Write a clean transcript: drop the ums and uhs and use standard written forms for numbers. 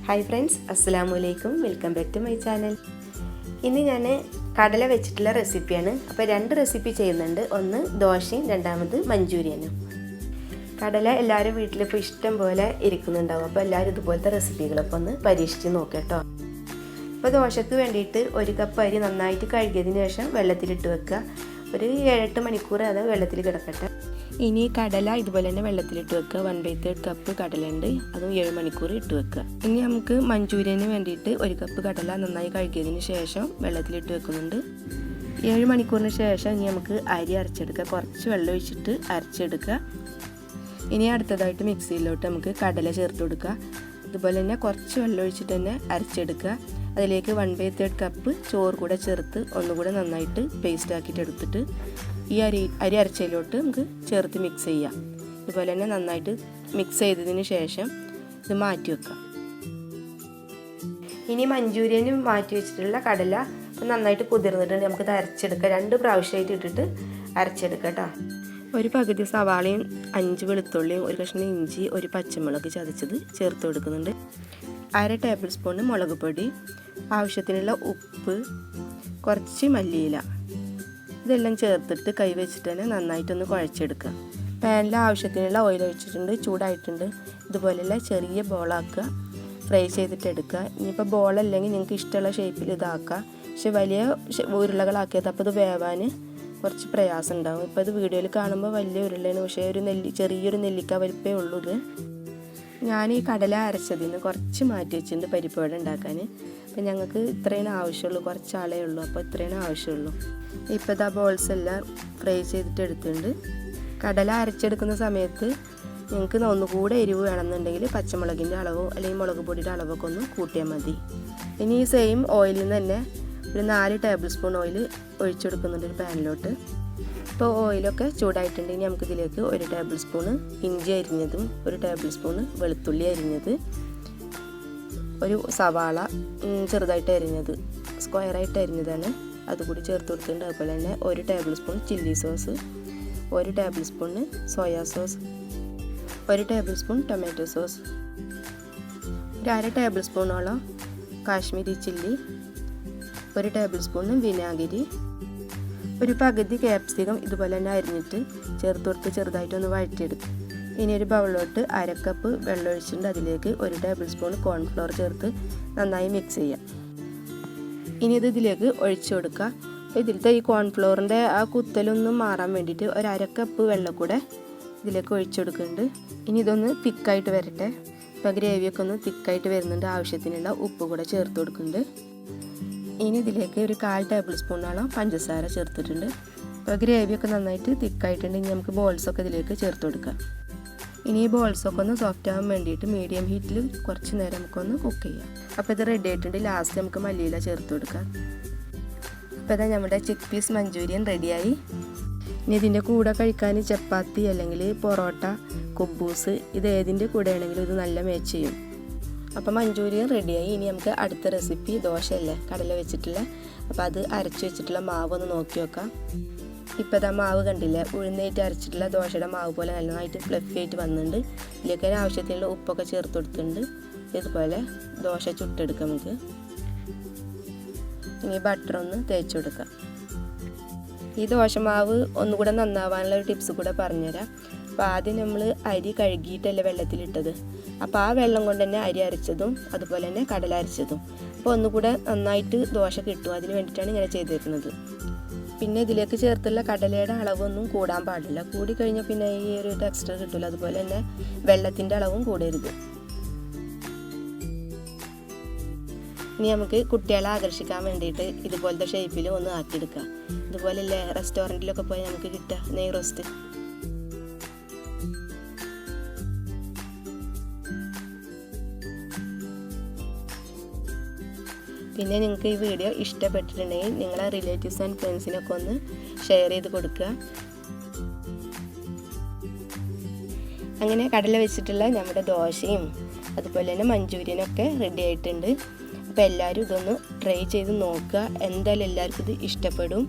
Hi friends, Assalamualaikum. Welcome back to my channel. ഇന്ന് ഞാൻ കടല വെച്ചിട്ടുള്ള റെസിപ്പിയാണ്. അപ്പോൾ രണ്ട് റെസിപ്പി ചെയ്യുന്നുണ്ട്. ഒന്ന് ദോശയും രണ്ടാമത് മഞ്ചൂരിയനും. കടല എല്ലാവരും വീട്ടിൽ ഇപ്പോൾ ഇഷ്ടം പോലെ ഇരിക്കുന്നുണ്ടാവും. അപ്പോൾ എല്ലാവരും ഇതുപോലത്തെ റെസിപ്പികളൊക്കെ ഒന്ന് പരീക്ഷിച്ച് നോക്കട്ടോ. അപ്പോൾ ദോശയ്ക്ക് വേണ്ടിയിട്ട് 1 കപ്പ് അരി നന്നായിട്ട് കഴുകിയതിന് ശേഷം വെള്ളത്തിലിട്ട് വെക്കുക. ഒരു 7-8 മണിക്കൂർ അത് വെള്ളത്തിൽ കിടക്കട്ടെ. ഇനി കടല ഇതുപോലെ തന്നെ വെള്ളത്തിലിട്ട് വെക്കുക. 1/3 കപ്പ് കടലുണ്ട്, അതും 7 മണിക്കൂർ ഇട്ട് വെക്കുക. ഇനി നമുക്ക് മഞ്ചൂരിയന് വേണ്ടിയിട്ട് 1 കപ്പ് കടല നന്നായി കഴുകിയതിന് ശേഷം വെള്ളത്തിലിട്ട് വെക്കുന്നുണ്ട്. 7 മണിക്കൂറിന് ശേഷം ഇനി നമുക്ക് അരി അരച്ചെടുക്കുക. കുറച്ച് വെള്ളം ഒഴിച്ചിട്ട് അരച്ചെടുക്കുക. ഇനി അടുത്തതായിട്ട് മിക്സിയിലോട്ട് നമുക്ക് കടല ചേർത്ത് കൊടുക്കുക. ഇതുപോലെ തന്നെ കുറച്ച് വെള്ളം ഒഴിച്ചിട്ട് തന്നെ അരച്ചെടുക്കുക. അതിലേക്ക് 1/3 കപ്പ് ചോറ് കൂടെ ചേർത്ത് ഒന്നുകൂടെ നന്നായിട്ട് പേസ്റ്റ് ആക്കിയിട്ട് എടുത്തിട്ട് ഈ അരി അരച്ചതിലോട്ട് നമുക്ക് ചേർത്ത് മിക്സ് ചെയ്യാം. ഇതുപോലെ തന്നെ നന്നായിട്ട് മിക്സ് ചെയ്തതിന് ശേഷം ഇത് മാറ്റി വെക്കാം. ഇനി മഞ്ചൂരിയനും മാറ്റി വെച്ചിട്ടുള്ള കടല നന്നായിട്ട് കുതിർന്നിട്ടുണ്ട്. നമുക്കിത് അരച്ചെടുക്കാം. 2 പ്രാവശ്യമായിട്ട് ഇട്ടിട്ട് അരച്ചെടുക്കാം കേട്ടോ. ഒരു പകുതി സവാളയും 5 വെളുത്തുള്ളിയും 1 കഷ്ണം ഇഞ്ചി 1 പച്ചമുളക് ചതച്ചത് ചേർത്ത് കൊടുക്കുന്നുണ്ട്. 1/2 ടേബിൾ സ്പൂൺ മുളക് പൊടി, ആവശ്യത്തിനുള്ള ഉപ്പ്, കുറച്ച് മല്ലിയില, ഇതെല്ലാം ചേർത്തിട്ട് കൈ വെച്ചിട്ട് തന്നെ നന്നായിട്ടൊന്ന് കുഴച്ചെടുക്കുക. പാനിൽ ആവശ്യത്തിനുള്ള ഓയിൽ ഒഴിച്ചിട്ടുണ്ട്, ചൂടായിട്ടുണ്ട്. ഇതുപോലെയുള്ള ചെറിയ ബോളാക്കുക, ഫ്രൈ ചെയ്തിട്ട് എടുക്കുക. ഇനിയിപ്പോൾ ബോളല്ലെങ്കിൽ നിങ്ങൾക്ക് ഇഷ്ടമുള്ള ഷേപ്പിൽ ഇതാക്കുക. പക്ഷെ വലിയ ഉരുളകളാക്കിയത് അപ്പോൾ ഇത് വേവാൻ കുറച്ച് പ്രയാസം ഉണ്ടാകും. ഇപ്പോൾ ഇത് വീഡിയോയിൽ കാണുമ്പോൾ വലിയ ഉരുളയാണ്, പക്ഷേ ചെറിയൊരു നെല്ലിക്ക വലിപ്പേ ഉള്ളൂ. ഇത് ഞാൻ ഈ കടല അരച്ചതിന് കുറച്ച് മാറ്റി വെച്ചിട്ടുണ്ട് പരിപ്പ് വട ഉണ്ടാക്കാൻ. അപ്പം ഞങ്ങൾക്ക് ഇത്രയും ആവശ്യമുള്ളൂ, കുറച്ച് ആളേ ഉള്ളൂ, അപ്പോൾ ഇത്രയും ആവശ്യമുള്ളൂ. ഇപ്പോൾ ഇതാ ബോൾസ് എല്ലാം ഫ്രൈ ചെയ്തിട്ട് എടുത്തിട്ടുണ്ട്. കടല അരച്ചെടുക്കുന്ന സമയത്ത് നിങ്ങൾക്ക് ഒന്നുകൂടെ എരിവ് വേണമെന്നുണ്ടെങ്കിൽ പച്ചമുളകിൻ്റെ അളവോ അല്ലെങ്കിൽ മുളക് പൊടിയുടെ അളവൊക്കെ ഒന്ന് കൂട്ടിയാൽ മതി. ഇനി ഈ സെയിം ഓയിലിൽ നിന്ന് തന്നെ ഒരു 4 ടേബിൾ സ്പൂൺ ഓയിൽ ഒഴിച്ചെടുക്കുന്നുണ്ട് ഒരു പാനിലോട്ട്. ഇപ്പോൾ ഓയിലൊക്കെ ചൂടായിട്ടുണ്ട്. ഇനി നമുക്കിതിലേക്ക് 1 ടേബിൾ സ്പൂണ് ഇഞ്ചി അരിഞ്ഞതും 1 ടേബിൾ സ്പൂണ് വെളുത്തുള്ളി അരിഞ്ഞത്, ഒരു സവാള ചെറുതായിട്ട് അരിഞ്ഞത് സ്ക്വയറായിട്ട് അരിഞ്ഞതാണ് അതുകൂടി ചേർത്ത് കൊടുത്തിട്ടുണ്ട്. അതുപോലെ തന്നെ 1 table spoon chilli sauce, 1 table spoon soya sauce, 1 table spoon tomato sauce, ഒരു 1/2 ടേബിൾ സ്പൂണോളം കാശ്മീരി ചില്ലി, 1 ടേബിൾ സ്പൂണ് വിനാഗിരി, ഒരു പകുതി ക്യാപ്സിക്കം ഇതുപോലെ തന്നെ അരിഞ്ഞിട്ട് ചേർത്ത് കൊടുത്ത് ചെറുതായിട്ടൊന്ന് വഴറ്റിയെടുക്കും. ഇനി ഒരു ബൗളിലോട്ട് 1/2 കപ്പ് വെള്ളം ഒഴിച്ചിട്ടുണ്ട്. അതിലേക്ക് 1 ടേബിൾ സ്പൂൺ കോൺഫ്ലവർ ചേർത്ത് നന്നായി മിക്സ് ചെയ്യാം. ഇനി ഇതിലേക്ക് ഒഴിച്ചു കൊടുക്കുക. ഇതിലത്തെ ഈ കോൺഫ്ലവറിൻ്റെ ആ കുത്തലൊന്നും മാറാൻ വേണ്ടിയിട്ട് 1/2 കപ്പ് വെള്ളം കൂടെ ഇതിലേക്ക് ഒഴിച്ചു കൊടുക്കുന്നുണ്ട്. ഇനി ഇതൊന്ന് തിക്കായിട്ട് വരട്ടെ. ഇപ്പോൾ ഗ്രേവിയൊക്കെ ഒന്ന് തിക്കായിട്ട് വരുന്നുണ്ട്. ആവശ്യത്തിനുള്ള ഉപ്പ് കൂടെ ചേർത്ത് കൊടുക്കുന്നുണ്ട്. ഇനി ഇതിലേക്ക് ഒരു 1/4 ടേബിൾ സ്പൂണോളം പഞ്ചസാര ചേർത്തിട്ടുണ്ട്. ഇപ്പോൾ ഗ്രേവിയൊക്കെ നന്നായിട്ട് തിക്കായിട്ടുണ്ട്. ഇനി നമുക്ക് ബോൾസൊക്കെ ഇതിലേക്ക് ചേർത്ത് കൊടുക്കാം. ഇനി ഈ ബോൾസൊക്കെ ഒന്ന് സോഫ്റ്റ് ആകാൻ വേണ്ടിയിട്ട് മീഡിയം ഹീറ്റിൽ കുറച്ച് നേരം നമുക്കൊന്ന് കുക്ക് ചെയ്യാം. അപ്പോൾ ഇത് റെഡി ആയിട്ടുണ്ട്. ലാസ്റ്റ് നമുക്ക് മല്ലിയില ചേർത്ത് കൊടുക്കാം. അപ്പോൾ ഇതാ നമ്മുടെ ചിക്ക് പീസ് മഞ്ചൂരിയൻ റെഡിയായി. ഇനി ഇതിൻ്റെ കൂടെ കഴിക്കാൻ ചപ്പാത്തി അല്ലെങ്കിൽ പൊറോട്ട, കുബൂസ് ഇത് ഏതിൻ്റെ കൂടെ ആണെങ്കിലും ഇത് നല്ല മാച്ച് ചെയ്യും. അപ്പോൾ മഞ്ചൂരിയൻ റെഡിയായി. ഇനി നമുക്ക് അടുത്ത റെസിപ്പി ദോശയല്ലേ കടല വെച്ചിട്ടുള്ള, അപ്പോൾ അത് അരച്ച് വെച്ചിട്ടുള്ള മാവ് ഒന്ന് നോക്കി നോക്കാം. ഇപ്പോൾ ഇതാ മാവ് കണ്ടില്ലേ, ഉഴുന്നായിട്ട് അരച്ചിട്ടുള്ള ദോശയുടെ മാവ് പോലെ നന്നായിട്ട് ഫ്ലഫി ആയിട്ട് വന്നിട്ടുണ്ട്. ഇതിലേക്ക് ആവശ്യത്തിനുള്ള ഉപ്പൊക്കെ ചേർത്ത് കൊടുത്തിട്ടുണ്ട്. ഇതുപോലെ ദോശ ചുട്ടെടുക്കാം നമുക്ക്. ഇനി ബട്ടർ ഒന്ന് തേച്ച് കൊടുക്കാം. ഈ ദോശമാവ് ഒന്നുകൂടെ നന്നാവാനുള്ള ഒരു ടിപ്സ് കൂടെ പറഞ്ഞുതരാം. അപ്പോൾ ആദ്യം നമ്മൾ അരി കഴുകിയിട്ടല്ലേ വെള്ളത്തിലിട്ടത്, അപ്പോൾ ആ വെള്ളം കൊണ്ട് തന്നെ അരി അരച്ചതും അതുപോലെ തന്നെ കടല അരച്ചതും അപ്പോൾ ഒന്നുകൂടെ നന്നായിട്ട് ദോശ കിട്ടും. അതിന് വേണ്ടിയിട്ടാണ് ഇങ്ങനെ ചെയ്തിരിക്കുന്നത്. പിന്നെ ഇതിലേക്ക് ചേർത്തുള്ള കടലയുടെ അളവൊന്നും കൂടാൻ പാടില്ല. കൂടിക്കഴിഞ്ഞാൽ പിന്നെ ഈ ഒരു ടെക്സ്ചർ കിട്ടില്ല. അതുപോലെ തന്നെ വെള്ളത്തിൻ്റെ അളവും കൂടരുത്. ഇനി നമുക്ക് കുട്ടികളെ ആകർഷിക്കാൻ വേണ്ടിയിട്ട് ഇതുപോലത്തെ ഷേപ്പിൽ ഒന്ന് ആക്കിയെടുക്കാം. ഇതുപോലെയല്ലേ റെസ്റ്റോറൻറ്റിലൊക്കെ പോയി നമുക്ക് കിട്ടുക നെയ് റോസ്റ്റ്. പിന്നെ നിങ്ങൾക്ക് ഈ വീഡിയോ ഇഷ്ടപ്പെട്ടിട്ടുണ്ടെങ്കിൽ നിങ്ങളെ റിലേറ്റീവ്സ് ആൻഡ് ഫ്രണ്ട്സിനൊക്കെ ഒന്ന് ഷെയർ ചെയ്ത് കൊടുക്കുക. അങ്ങനെ കടല വെച്ചിട്ടുള്ള നമ്മുടെ ദോശയും അതുപോലെ തന്നെ മഞ്ചൂരിയനൊക്കെ റെഡി ആയിട്ടുണ്ട്. അപ്പോൾ എല്ലാവരും ഇതൊന്ന് ട്രൈ ചെയ്ത് നോക്കുക. എന്തായാലും എല്ലാവർക്കും ഇത് ഇഷ്ടപ്പെടും.